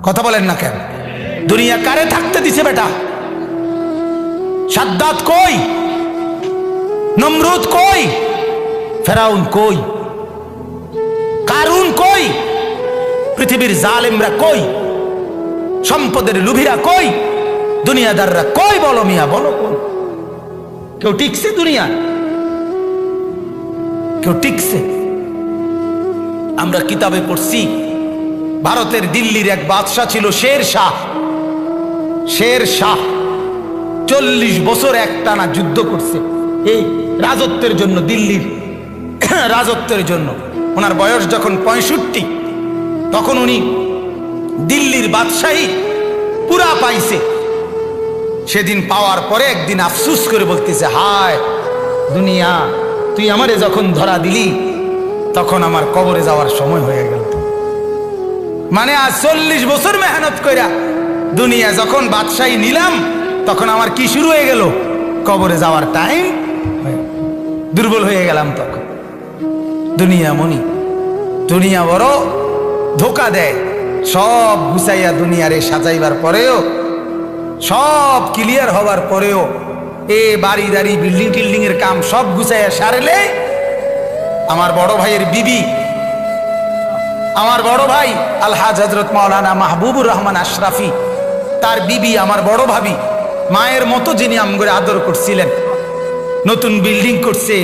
কথা বলেন না কেন? দুনিয়া কারে থাকতে দিছে বেটা? সাদ্দাত কই? নমরুদ কই? ফেরাউন কই? কারুন কই? পৃথিবীর জালেমরা কই? সম্পদের লুভিরা কই? দুনিয়াদাররা কই? বলো মিয়া, বলো কোন? কেউ টিকছে দুনিয়া? কেউ টিকছে? আমরা কিতাবে পড়ছি ভারতের দিল্লির এক বাদশা ছিল শের শাহ। শের শাহ 40 বছর একটানা যুদ্ধ করছে এই রাজত্বের জন্য, দিল্লির রাজত্বের জন্য। ওনার বয়স যখন 65, তখন উনি দিল্লির বাদশাহী পুরা পাইছে। সেদিন পাওয়ার পরে একদিন আফসুস করে বলতেছে, হায় দুনিয়া, তুই আমারে যখন ধরা দিলি তখন আমার কবরে যাওয়ার সময় হয়ে গেল। মানে আজ 40 বছর মেহনত কইরা দুনিয়া যখন বাদশাহী নিলাম, তখন আমার কি শুরু হয়ে গেল? কবরে যাওয়ার টাইম। দুর্বল হয়ে গেলাম তখন। দুনিয়া মনি, দুনিয়া বড় ধোকা দেয়। সব গুছাইয়া দুনিয়ারে সাজাইবার পরেও, সব ক্লিয়ার হবার পরেও, বাড়ি দাড়ি বিল্ডিং টিল্ডিং এর কাম সব গুছাইয়া সারলে আমার বড় ভাইয়ের বিবি, আমার বড় ভাই আলহাজ হযরত মাওলানা মাহবুবুর রহমান আশরাফি, তার বিবি আমার বড় ভাবি, মায়ের মতো যিনি আমগরে আদর করছিলেন, নতুন বিল্ডিং করছে,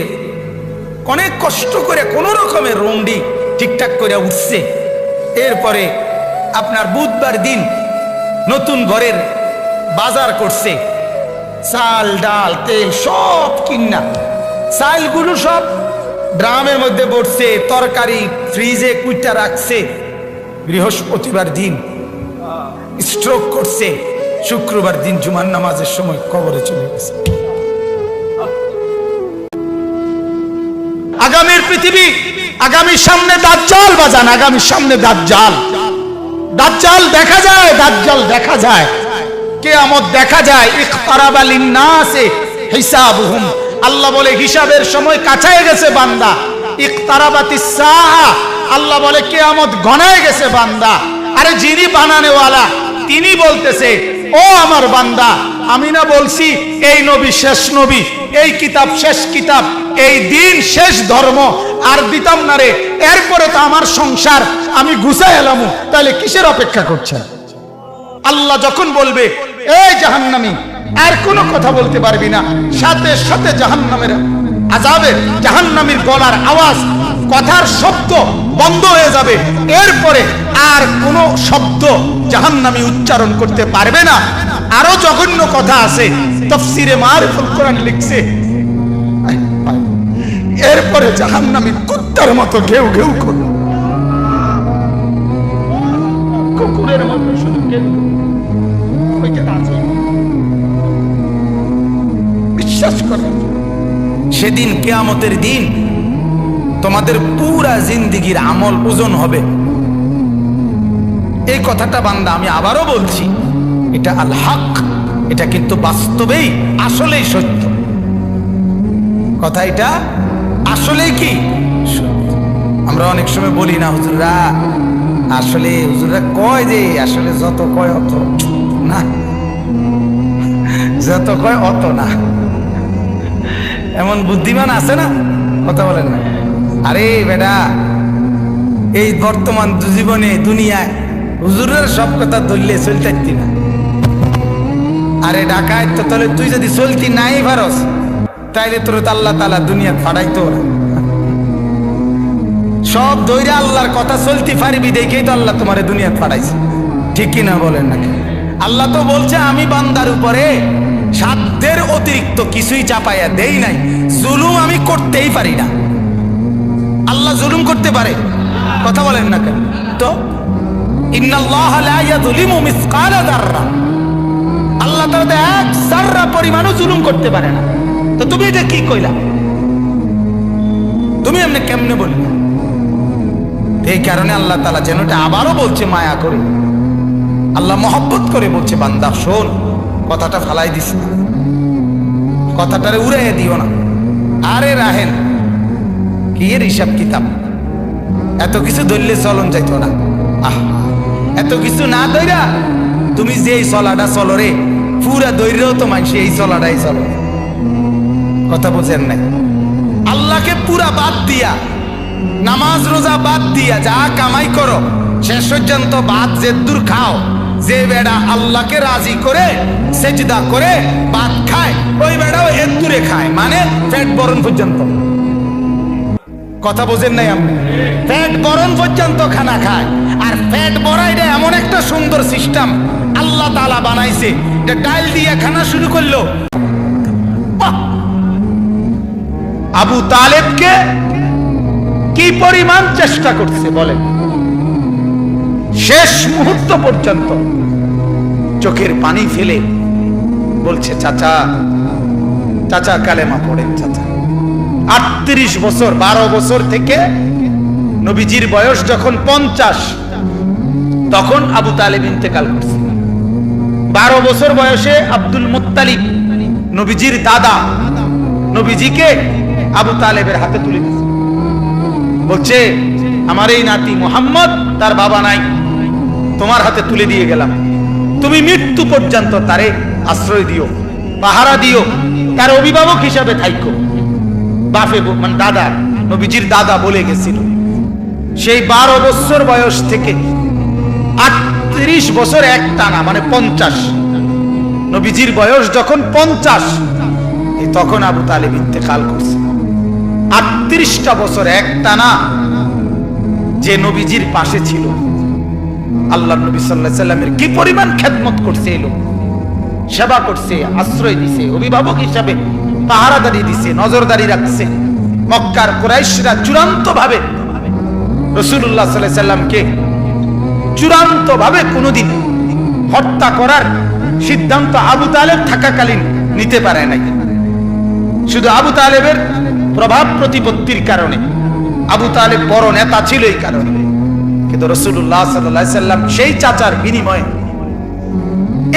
অনেক কষ্ট করে কোন রকমের রুমডি ঠিকঠাক করে উঠছে। এরপরে আপনার বুধবার দিন নতুন ঘরের বাজার করছে, চাল ডাল তেল সব কিনা, চালগুলো সব ড্রামের মধ্যে পড়ছে, তরকারি ফ্রিজে কুইটা রাখছে। বৃহস্পতিবার দিন স্ট্রোক করছে, শুক্রবার দিন জুমার নামাজের সময় কবরে চলে গেছে। আগামীর পৃথিবী, আগামীর সামনে দাজ্জাল বাজান, আগামীর সামনে দাজ্জাল। দাজ্জাল দেখা যায়, দাজ্জাল দেখা যায়, কিয়ামত দেখা যায়। ইকতারাবা লিন্নাসে হিসাবুহুম, আল্লাহ বলে হিসাবের সময় কাছায় গেছে বান্দা। ইকতারাবাতিস সাআ, আল্লাহ বলে কিয়ামত ঘনায় গেছে বান্দা। আরে যিনি বানানেওয়ালা তিনি বলতেছে, ও আমার বান্দা, আমি না বলছি এই নবী শেষ নবী, এই কিতাব শেষ কিতাব, এই দিন শেষ ধর্ম, আর দিতাম না রে। এরপরে তো আমার সংসার আমি গুছাই এলাম, তাহলে কিসের অপেক্ষা করছেন? আল্লাহ যখন বলবে এই জাহান্নামী, আর কোনো কথা বলতে পারবি না, সাথে সাথে জাহান্নামের আযাবের, জাহান্নামীর গলার আওয়াজ, কথার শব্দ বন্ধ হয়ে যাবে। এরপরে আর কোনো শব্দ জাহান্নামী উচ্চারণ করতে পারবে না। আরো জঘন্য কথা আছে, তাফসীরে মারিফুল কোরআন লিখছে, এরপরে জাহান্নামী কুত্তার মতো ঘেউ ঘেউ করবে, কুকুরের মতো শুধু ঘেউ। বিশ্বাস করেন, সেদিন কিয়ামতের দিন তোমাদের পুরা জিন্দেগির আমল ওজন হবে। এই কথাটা বান্দা আমি আবারও বলছি, এটা আল হক, এটা কিন্তু বাস্তবেই আসলেই সত্য কথা। এটা আসলেই কি সত্য। আমরা অনেক সময় বলি না হুজুররা, আসলে হুজুররা কয় যে আসলে যত কয় অত না, যত কয় অত না। এমন বুদ্ধিমান আছে না, কথা বলেন না। আরে বেটা, এই বর্তমান জীবনে দুনিয়ায় হুজুরের সব কথা ধরলে চলতে না। আরে ডাকায় তো, তাহলে তুই যদি চলতি নাই পারস, তাইলে তোর আল্লাহ তাআলা দুনিয়া ফাড়াইতো না। সব ধৈর্য আল্লাহর কথা চলতে পারবি দেখেই তো আল্লাহ তোমার দুনিয়া ফাড়াইছে, ঠিক কিনা বলেন নাকি? আল্লাহ তো বলছে আমি বান্দার উপরে সাধ্যের অতিরিক্ত কিছুই চাপাইয়া দেই নাই, জুলুম আমি করতেই পারি না। আল্লাহ জুলুম করতে পারে? কথা বলেন না কেন? তো ইন্নাল্লাহ লা ইয়াযলিমু মিসকালা যাররা, আল্লাহ তাআলা এক যাররা পরিমাণও জুলুম করতে পারে না। তো তুমি এটা কি কইলা? তুমি এমনি কেমনে বললে? এই কারণে আল্লাহ তাআলা যেন এটা আবারও বলছে মায়া করে, আল্লাহ মহব্বত করে বলছে, বান্দা শোন, কথাটা ফালাই দিস না, কথাটারে উড়াইয়া দিও না। আরে রাহেন কি এর হিসাব কিতাব, এত কিছু ধরলে চলন যাইতো না। এত কিছু না দইরা তুমি যে এই চলাটা চলো রে, পুরা দৈরেও তো মানুষ এই চলাটাই চলো। কথা বোঝেন নাই? আল্লাহকে পুরা বাদ দিয়া, নামাজ রোজা বাদ দিয়া যা কামাই করো শেষ পর্যন্ত বাদ যে দূর খাও, যে বেড়া আল্লাহকে রাজি করে সেজদা করে ভাত খায় ওই বেড়াও এর দূরে খায়, মানে পেট বরণ পর্যন্ত। কথা বোঝেন নাই আপনি? পেট বরণ পর্যন্ত খানা খায়। আর পেট ভরাইটা এমন একটা সুন্দর সিস্টেম আল্লাহ তাআলা বানাইছে, যে ডাল দিয়ে খানা শুরু করলো। আবু তালেবকে কি পরিমাণ চেষ্টা করছে বলেন, শেষ মুহূর্ত পর্যন্ত চোখের পানি ফেলে বলছে চাচা, চাচা কালেমা পড়েন চাচা। 38 বছর, 12 বছর থেকে নবীজির বয়স যখন 50, তখন আবু তালেব ইন্তেকাল করছে। 12 বছর বয়সে আব্দুল মুত্তালিব নবীজির দাদা নবীজিকে আবু তালেবের হাতে তুলে দিয়েছে, বলছে আমার এই নাতি মুহাম্মদ, তার বাবা নাই, তোমার হাতে তুলে দিয়ে গেলাম, তুমি মৃত্যু পর্যন্ত তারে আশ্রয় দিও, পাহারা দিও, তার অভিভাবক হিসাবে থাইকো। বাপে মানে দাদা, নবীজির দাদা বলে গেছিল। সেই 12 বছর বয়স থেকে 38 বছর এক টানা, মানে 50, নবীজির বয়স যখন 50 তখন আবু তালেব ইন্তেকাল করছে। 38টা বছর এক টানা যে নবীজির পাশে ছিল, আল্লাহ নবী সাল্লাল্লাহু আলাইহি সাল্লামের কি পরিমাণ খেদমত করছে, এলো সেবা করছে, আশ্রয় দিছে, অভিভাবক হিসাবে পাহারাদারি দিছে, নজরদারি রাখছে। মক্কার কুরাইশরা চূড়ান্ত ভাবে রাসূলুল্লাহ সাল্লাল্লাহু আলাইহি সাল্লামকে চূড়ান্ত ভাবে কোনোদিন হত্যা করার সিদ্ধান্ত আবু তালেব থাকাকালীন নিতে পারে নাই। শুধু আবু তালেবের প্রভাব প্রতিপত্তির কারণে, আবু তালেব বড় নেতা ছিল এই কারণে। কিন্তু রাসূলুল্লাহ সাল্লাল্লাহু আলাইহি সাল্লাম সেই চাচার বিনিময়ে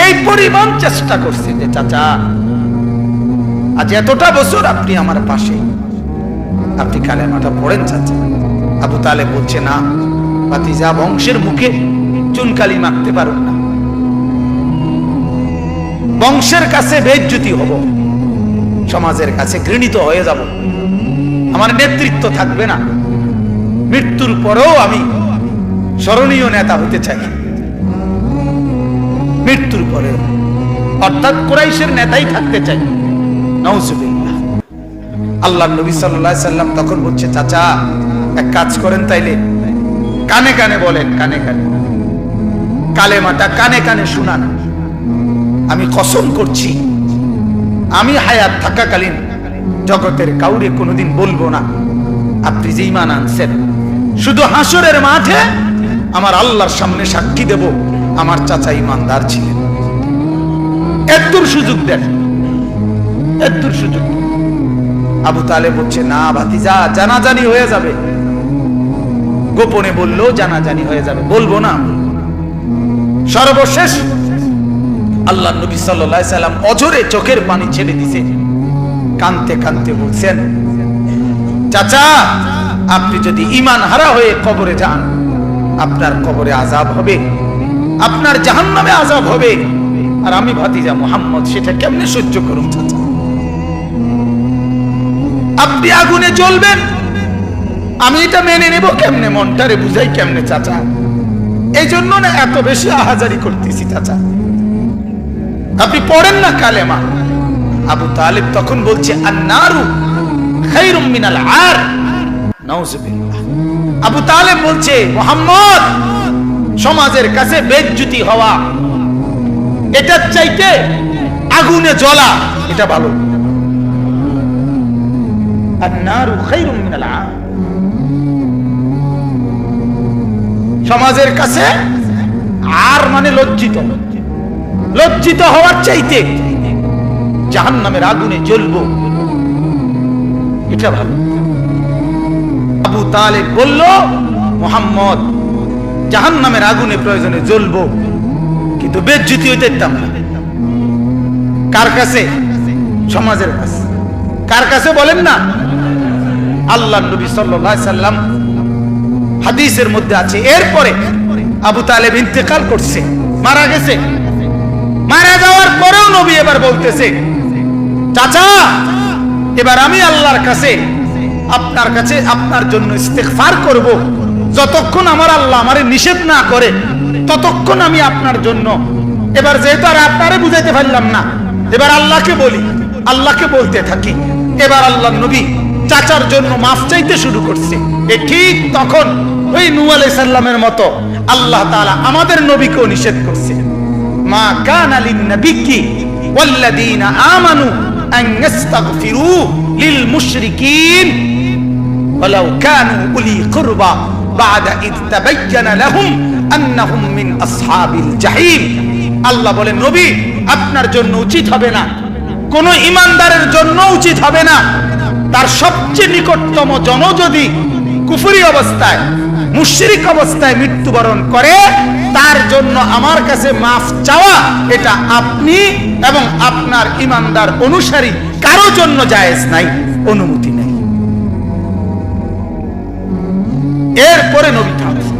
এই পরিমাণ চেষ্টা করছে যে চাচা আজ এতটা বছর আপনি আমার পাশে, আপনি কালেমাটা পড়েন চাচা। আবু তালেব বলছে না ভাতিজা, বংশের মুখে চুনকালি মাখতে পারুন না, বংশের কাছে বেইজ্জতি হব, সমাজের কাছে ঘৃণিত হয়ে যাব, আমার নেতৃত্ব থাকবে না, মৃত্যুর পরেও আমি স্মরণীয় নেতা হতে চাই, মৃত্যুর পরে, অর্থাৎ কুরাইশের নেতাই থাকতে চাই। নাউজুবিল্লাহ। আল্লাহর নবী সাল্লাল্লাহু আলাইহি সাল্লাম তখন বলছে চাচা এক কাজ করেন, তাইলে কানে কানে বলেন, কানে কানে কালেমাটা কানে কানে শুনান। আমি কসম করছি আমি হায়াত থাকাকালীন জগতের কাউরে কোনোদিন বলবো না আপনি যে ঈমান আনছেন। শুধু হাসরের মাঠে আমার আল্লাহর সামনে সাক্ষী দেব আমার চাচা ঈমানদার ছিলেন। এতদূর সুযোগ দেন, এতদূর সুযোগ। আবু তালেব বলছে না ভাতিজা, জানাজানি হয়ে যাবে, গোপনে বললেও জানাজানি হয়ে যাবে, বলবো না। সর্বশেষ আল্লাহ নবী সাল্লাল্লাহু আলাইহি সাল্লাম অঝরে চোখের পানি ছেড়ে দিছে, কাঁদতে কাঁদতে বলছেন চাচা আপনি যদি ঈমান হারা হয়ে কবরে যান, আপনার কবরে আযাব হবে, আপনার জাহান্নামে আযাব হবে, আর আমি ভাতিজা মুহাম্মদ সেটা কেমনে সহ্য করুম চাচা? আপনি আগুনে জ্বলবেন, আমি এটা মেনে নেব কেমনে, মনটারে বুঝাই কেমনে চাচা? এই জন্য না এত বেশি আহাজারি করতেছি চাচা, আপনি পড়েন না কালেমা। আবু তালেব তখন বলছে আন্নারু খায়রুম মিনাল আর। নাউজুবিল্লাহ। আবু তালেব বলছে মুহাম্মদ, সমাজের কাছে বেইজ্জতি হওয়া এটার চাইতে আগুনে জ্বলা এটা ভালো। আন্নারু খায়রুম মিনাল আর। সমাজের কাছে আর মানে লজ্জিত, লজ্জিত হওয়ার চাইতে জাহান্নামের আগুনে জ্বলবো এটা ভালো। আবু তালেব বলল মুহাম্মদ জাহান্নামের আগুনে প্রয়োজনে জ্বলবো, কিন্তু বেইজ্জতি হইতে দিতাম না। কার কাছে? সমাজের কাছে। কার কাছে বলেন না? আল্লাহর নবী সাল্লাল্লাহু আলাইহি সাল্লাম হাদিসের মধ্যে আছে, এরপরে আবু তালেব ইন্তেকাল করছে, মারা গেছে। মারা যাওয়ার পরেও নবী এবার বলতেছে, চাচা এবার আমি আল্লাহর কাছে আপনার কাছে আপনার জন্য ইস্তেগফার করব, যতক্ষণ আমার আল্লাহ আমারে নিষেধ না করে ততক্ষণ আমি আপনার জন্য। এবার যেহেতু আর আপনারে বুঝাইতে পারলাম না, এবার আল্লাহকে বলি, আল্লাহকে বলতে থাকি। এবার আল্লাহর নবী চাচার জন্য মাফ চাইতে শুরু করছে। ঠিক তখন ওই নূহ আলাইহিস সালামের মতো আল্লাহ তাআলা আমাদের নবীকেও নিষেধ করছে, মা কানা লিন-নাবিয়্যি ওয়াল্লাযীনা আমানু আন ইস্তাগফিরু লিল মুশরিকিন ওয়ালাউ কানু উলি কুরবা বা'দা ইয তাবায়্যানা লাহুম আন্নাহুম মিন আসহাবিল জাহিম। আল্লাহ বলেন, নবী আপনার জন্য উচিত হবে না, কোন ঈমানদারের জন্য উচিত হবে না, তার সবচেয়ে নিকটতম জন যদি কুফরি অবস্থায় মুশরিক অবস্থায় মৃত্যুবরণ করে, তার জন্য আমার কাছে মাফ চাওয়া এটা আপনি এবং আপনার ঈমানদার অনুসারী কারো জন্য জায়েজ নাই, অনুমতি নেই। এরপরে নবী থামছে।